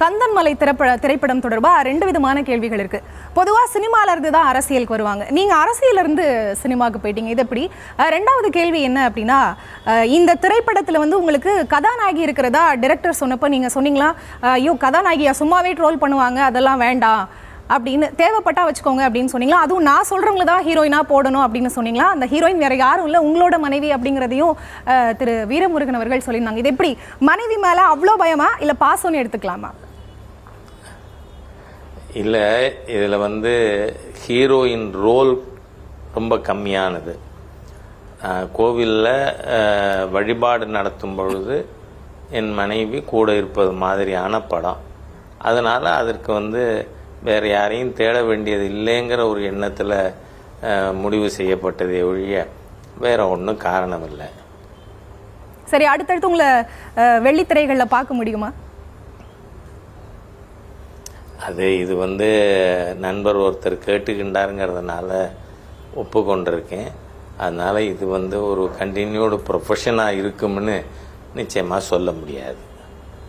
கந்தன்மலை திரைப்படம் தொடர்பாக 2 விதமான கேள்விகள் இருக்கு. பொதுவாக சினிமால இருந்து தான் அரசியலுக்கு வருவாங்க. நீங்க அரசியல இருந்து சினிமாவுக்கு போயிட்டீங்க, இது எப்படி? 2வது கேள்வி என்ன அப்படின்னா, இந்த திரைப்படத்துல வந்து உங்களுக்கு கதாநாயகி இருக்கிறதா டைரக்டர் சொன்னப்ப நீங்க சொன்னீங்களா, ஐயோ கதாநாயகியா சும்மாவே ட்ரோல் பண்ணுவாங்க, அதெல்லாம் வேண்டாம் அப்படின்னு, தேவைப்பட்டா வச்சுக்கோங்க அப்படின்னு சொன்னீங்களா? அதுவும் நான் சொல்றவங்கள தான் ஹீரோயினா போடணும் அப்படின்னு சொன்னீங்களா? அந்த ஹீரோயின் வேற யாரும் இல்லை, உங்களோட மனைவி அப்படிங்கிறதையும் திரு வீரமுருகன் அவர்கள் சொல்லியிருந்தாங்க. இது எப்படி, மனைவி மேல அவ்வளோ பயமா இல்லை பாசம்னு எடுத்துக்கலாமா? இல்லை, இதில் வந்து ஹீரோயின் ரோல் ரொம்ப கம்மியானது. கோவிலில் வழிபாடு நடத்தும் பொழுது என் மனைவி கூட இருப்பது மாதிரியான படம். அதனால் அதற்கு வந்து வேறு யாரையும் தேட வேண்டியது இல்லைங்கிற ஒரு எண்ணத்தில் முடிவு செய்யப்பட்டதே ஒழிய வேற ஒன்றும் காரணம் இல்லை. சரி, அடுத்தடுத்து உங்களை வெள்ளித்திரைகளில் பார்க்க முடியுமா? இது வந்து நண்பர் ஒருத்தர் கேட்டுக்கின்றாருங்கிறதுனால ஒப்புக்கொண்டிருக்கேன். அதனால் இது வந்து ஒரு கண்டினியூடு ப்ரொஃபஷனாக இருக்கும்னு நிச்சயமாக சொல்ல முடியாது.